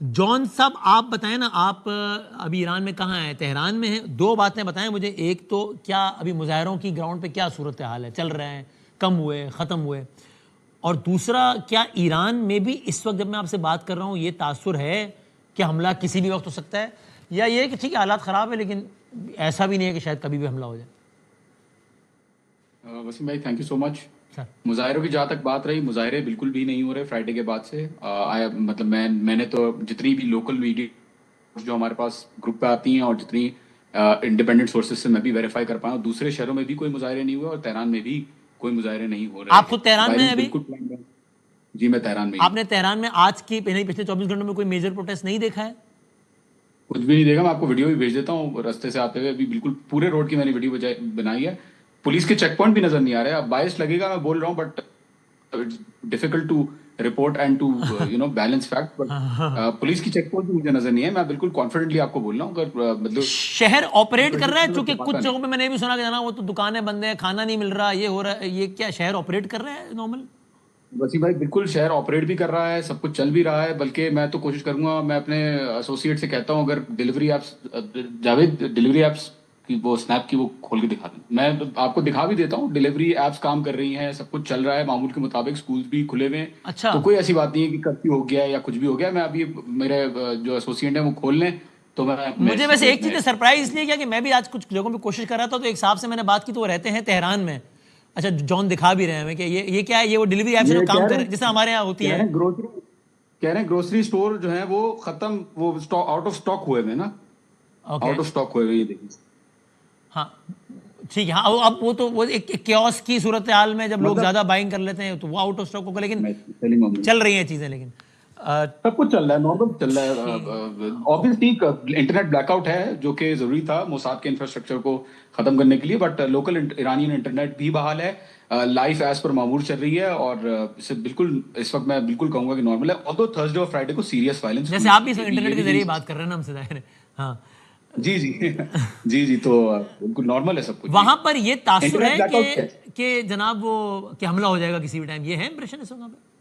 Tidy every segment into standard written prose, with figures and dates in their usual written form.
John साहब आप बताएं ना, आप अभी ईरान में कहाँ हैं? तेहरान में हैं। दो बातें बताएं मुझे। एक तो क्या अभी मुजाहरों की ग्राउंड पे क्या सूरत हाल है, चल रहे हैं, कम हुए, ख़त्म हुए? और दूसरा, क्या ईरान में भी इस वक्त जब मैं आपसे बात कर रहा हूँ ये तासुर है कि हमला किसी भी वक्त हो सकता है, या ये कि ठीक है हालात ख़राब है लेकिन ऐसा भी नहीं है कि शायद कभी भी हमला हो जाए? वसीम भाई, thank you so much. Sir, मुजाहिरों की जहाँ तक बात रही, मुजाहिरे बिल्कुल भी नहीं हो रहे फ्राइडे के बाद से। मतलब मैंने तो जितनी भी लोकल मीडिया जो हमारे पास ग्रुप पे आती हैं और जितनी इंडिपेंडेंट सोर्सेज से मैं भी वेरीफाई कर पाया हूँ, दूसरे शहरों में भी कोई मुजाहिरे नहीं हुए और तेहरान में भी कोई मुजाहिरे नहीं हो रहे आप हैं। खुद तेहरान में हैं वायलेंस अभी? बिल्कुल प्लान है। जी, मैं तेहरान में ही हूँ। आपने तेहरान में आज की पिछले 24 घंटों में कोई मेजर प्रोटेस्ट नहीं देखा है? कुछ भी नहीं देखा। मैं आपको वीडियो भी भेज देता हूँ रास्ते से आते हुए। अभी बिल्कुल पूरे रोड की मैंने वीडियो बनाई है। पुलिस के चेक पॉइंट भी नजर नहीं आ रहे। अब बायस लगेगा मैं बोल रहा हूँ, but it's difficult to report and to balance fact, but police की चेक पॉइंट भी मुझे नजर नहीं है। मैं बिल्कुल कॉन्फिडेंटली आपको बोल रहा हूँ, अगर मतलब शहर ऑपरेट कर रहा है? क्योंकि कुछ छुपाता नहीं। जगहों पे मैंने भी सुना कि ना वो तो दुकानें बंद है, खाना नहीं मिल रहा, ये हो रहा है, ये क्या शहर ऑपरेट कर रहा है नॉर्मल? वसीम भाई, बिल्कुल शहर ऑपरेट भी कर रहा है, सब कुछ चल भी रहा है। बल्कि मैं तो कोशिश करूंगा, मैं अपने एसोसिएट से कहता हूं, अगर delivery apps, Javed delivery apps की वो स्नैप की वो खोल के दिखा दें। मैं तो आपको दिखा भी देता हूँ, डिलीवरी एप्स काम कर रही हैं, सब कुछ चल रहा है मामूल के मुताबिक, स्कूल भी खुले हुए हैं। अच्छा। तो कोई ऐसी बात नहीं है कि कर्फ्यू हो गया है या कुछ भी हो गया। मैं अभी मेरे जो एसोसिएट है वो खोल लें तो मैं मुझे इसी वैसे पे एक चीज़ मैं ने सरप्राइज इसलिए किया कि मैं भी आज कुछ जगहों पे कोशिश कर रहा था, तो एक साहब से मैंने बात की तो वो रहते हैं तेहरान में। अच्छा, जॉन दिखा भी रहे हैं हमें कि ये क्या है, ये वो डिलीवरी ऐप से जो ये काम कर रहे हैं जैसे हमारे यहाँ होती कह है। रहे हैं ग्रोसरी कह रहे हैं ग्रोसरी स्टोर जो है वो खत्म, वो स्टॉक आउट ऑफ स्टॉक हुए हैं ना। ओके। आउट ऑफ स्टॉक हुए हुए, ये देखिए। हाँ, ठीक है। हाँ, अब वो तो वो एक क्योस की सूरत हाल में जब लोग मतलब ज़्यादा बाइंग कर लेते हैं तो वो आउट ऑफ स्टॉक होगा, लेकिन मैं टेलिंग मोमेंट चल रही हैं चीज़ें। लेकिन सब कुछ चल रहा है, नॉर्मल चल रहा ठीक। है। ऑब्वियसली इंटरनेट ब्लैकआउट है जो कि जरूरी था मोसाद के इंफ्रास्ट्रक्चर को खत्म करने के लिए, बट लोकल ईरानियन इंटरनेट भी बहाल है। लाइफ एज पर मामूल चल रही है और इसे बिल्कुल इस वक्त मैं बिल्कुल कहूंगा कि नॉर्मल है। ऑल्दो थर्सडे और फ्राइडे को सीरियस वायलेंस जैसे हुई आप भी थी, इस ये इंटरनेट के भी जरिए नहीं। बात कर रहे हैं ना हमसे ज़ाहिर है। हाँ। जी जी जी जी, तो बिल्कुल नॉर्मल है सब कुछ। जी, वहां पर ये तासुर इंटरनेट है ब्लैकआउट है। कि जनाब वो कि हमला हो जाएगा किसी भी टाइम, ये है इंप्रेशन इस वक्त पे?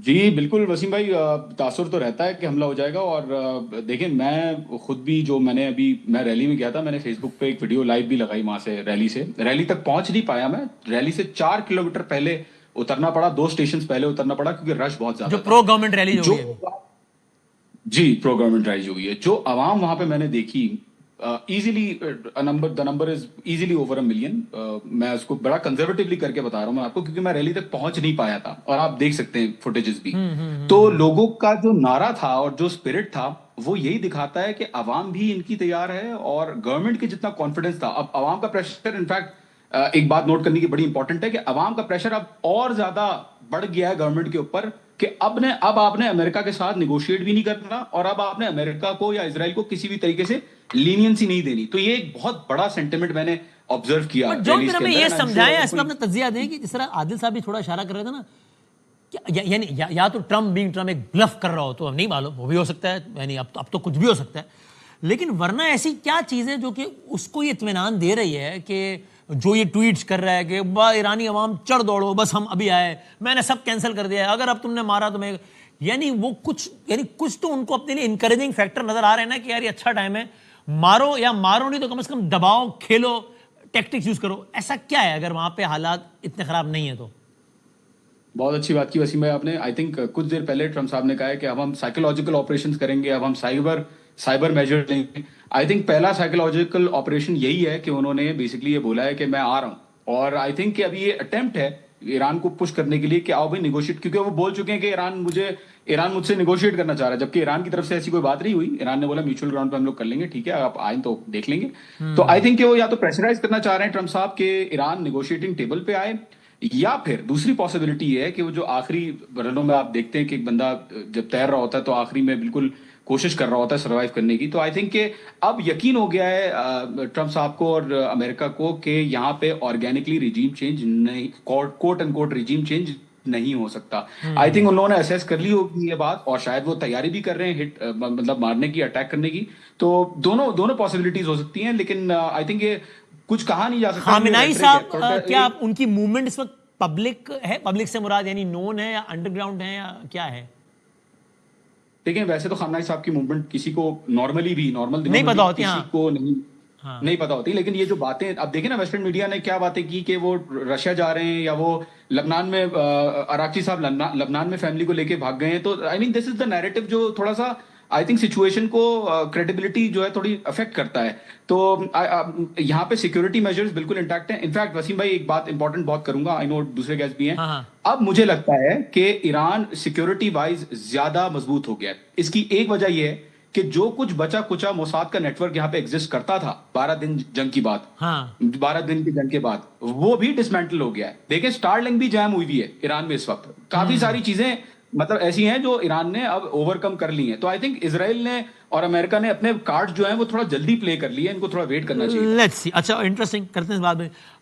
जी बिल्कुल वसीम भाई, तासुर तो रहता है कि हमला हो जाएगा। और देखिए, मैं खुद भी, जो मैंने अभी मैं रैली में गया था, मैंने फेसबुक पे एक वीडियो लाइव भी लगाई वहां से। रैली तक पहुंच नहीं पाया मैं। रैली से 4 किलोमीटर पहले उतरना पड़ा, 2 स्टेशन पहले उतरना पड़ा, क्योंकि रश बहुत जो ज्यादा प्रो था। गवर्नमेंट रैली जो हुई जो है अभी। जी, प्रो गवर्नमेंट ड्राइव हुई है, जो आवाम वहां पे मैंने देखी, easily the number is easily over 1 million. मैं उसको बड़ा कंजर्वेटिवली करके बता रहा हूँ मैं आपको, क्योंकि मैं रैली तक पहुंच नहीं पाया था और आप देख सकते हैं फुटेजेस भी। तो लोगों का जो नारा था और जो स्पिरिट था, वो यही दिखाता है कि आवाम भी इनकी तैयार है और गवर्नमेंट के जितना कॉन्फिडेंस था, अब आवाम का प्रेशर, इनफैक्ट एक बात नोट करने की बड़ी इंपॉर्टेंट है कि अवाम का प्रेशर अब और ज्यादा बढ़ गया है गवर्नमेंट के ऊपर, कि अब आपने अमेरिका के साथ निगोशिएट भी नहीं करना और अब आपने अमेरिका को या इसराइल को किसी भी तरीके से लीनियंसी नहीं देनी। तो ये एक बहुत बड़ा सेंटिमेंट मैंने ऑब्जर्व किया बट जॉन रैलीज फिर के हमें अंदर, ये एंड आई एम श्योर समझाएं, अगर इस पर कोई। अपना तज्जिया दें कि जिस तरह आदिल साहब भी थोड़ा इशारा कर रहे थे ना, यानी या तो ट्रम्प एक ब्लफ कर रहा हो तो हम नहीं मालूम, वो भी हो सकता है, यानी अब तो कुछ भी हो सकता है। लेकिन वरना ऐसी क्या चीज़ें जो कि उसको ये इत्मीनान दे रही है कि जो ये ट्वीट्स कर रहा है कि ईरानी अवाम चढ़ दौड़ो, बस हम अभी आए, मैंने सब कैंसिल कर दिया है, अगर अब तुमने मारा तो मैं, यानी वो कुछ तो उनको अपने लिए इंकरेजिंग फैक्टर नजर आ रहे हैं ना कि यार ये अच्छा टाइम है, मारो या मारो नहीं तो कम से कम दबाओ, खेलो, टैक्टिक्स यूज करो। ऐसा क्या है अगर वहां पे हालात इतने खराब नहीं है तो? बहुत अच्छी बात की वसीम भाई आपने। आई थिंक कुछ देर पहले ट्रम्प साहब ने कहा है कि अब हम साइकोलॉजिकल ऑपरेशंस करेंगे, अब हम साइबर साइबर मेजर लेंगे। आई थिंक पहला साइकोलॉजिकल ऑपरेशन यही है कि उन्होंने बेसिकली ये बोला है कि मैं आ रहा हूँ। और आई थिंक कि अभी ये अटेम्प्ट है ईरान को पुश करने के लिए कि आओ भाई निगोशिएट, क्योंकि वो बोल चुके हैं कि ईरान मुझसे निगोशिएट करना चाह रहा है, जबकि ईरान की तरफ से ऐसी कोई बात नहीं हुई। ईरान ने बोला म्यूचुअल ग्राउंड पे हम लोग कर लेंगे, ठीक है, आप आए तो देख लेंगे। तो आई थिंक कि वो या तो प्रेशराइज करना चाह रहे हैं ट्रम्प साहब के ईरान निगोशिएटिंग टेबल पे आए, या फिर दूसरी पॉसिबिलिटी है कि वो जो आखिरी रनों में आप देखते हैं कि एक बंदा जब तैर रहा होता है तो आखिरी में बिल्कुल कोशिश कर रहा होता है सरवाइव करने की। तो आई थिंक कि अब यकीन हो गया है ट्रम्प साहब को और अमेरिका को कि यहाँ पे ऑर्गेनिकली रिजीम चेंज नहीं, quote and quote regime change नहीं हो सकता। आई थिंक उन्होंने असेस कर ली होगी ये बात, और शायद वो तैयारी भी कर रहे हैं हिट मतलब मारने की, अटैक करने की। तो दोनों दोनों पॉसिबिलिटीज हो सकती हैं, लेकिन आई थिंक ये कुछ कहा नहीं जा सकता कि ये खामिनाई रेटरिक साहब, है। क्या उनकी मूवमेंट इस वक्त पब्लिक है? पब्लिक से मुराद यानी नोन है या अंडरग्राउंड है या क्या है? देखें वैसे तो खामनाई साहब की मूवमेंट किसी को नॉर्मली भी नॉर्मल दिनों नहीं में पता भी होती, किसी हाँ। को नहीं हाँ। नहीं पता होती, लेकिन ये जो बातें अब देखें ना, वेस्टर्न मीडिया ने क्या बातें की कि वो रशिया जा रहे हैं या वो लबनान में अराक्ची साहब लबनान में फैमिली को लेके भाग गए हैं, तो I mean this is the narrative जो थोड़ा सा आई थिंक सिचुएशन को क्रेडिबिलिटी जो है थोड़ी अफेक्ट करता है। तो यहाँ पे सिक्योरिटी मेजर्स बिल्कुल इंटैक्ट हैं। इनफैक्ट वसीम भाई एक बात इंपॉर्टेंट बहुत करूंगा, आई नो दूसरे गेस्ट भी हैं। हाँ, हाँ। अब मुझे लगता है कि ईरान सिक्योरिटी वाइज ज्यादा मजबूत हो गया है। इसकी एक वजह यह है कि जो कुछ बचा कुचा मोसाद का नेटवर्क यहाँ पे एग्जिस्ट करता था 12 दिन जंग की बात, हाँ। 12 दिन की जंग के बाद वो भी डिसमेंटल हो गया है। देखिए स्टारलिंक भी जैम हुई हुई है ईरान में इस वक्त, काफी सारी चीजें मतलब ऐसी हैं जो ईरान ने अब ओवरकम कर ली हैं। तो आई थिंक इजराइल ने और अमेरिका ने अपने कार्ड जो है वो थोड़ा जल्दी प्ले कर लिए हैं, इनको थोड़ा वेट करना चाहिए। Let's see. अच्छा, इंटरेस्टिंग, करते हैं इस बात में।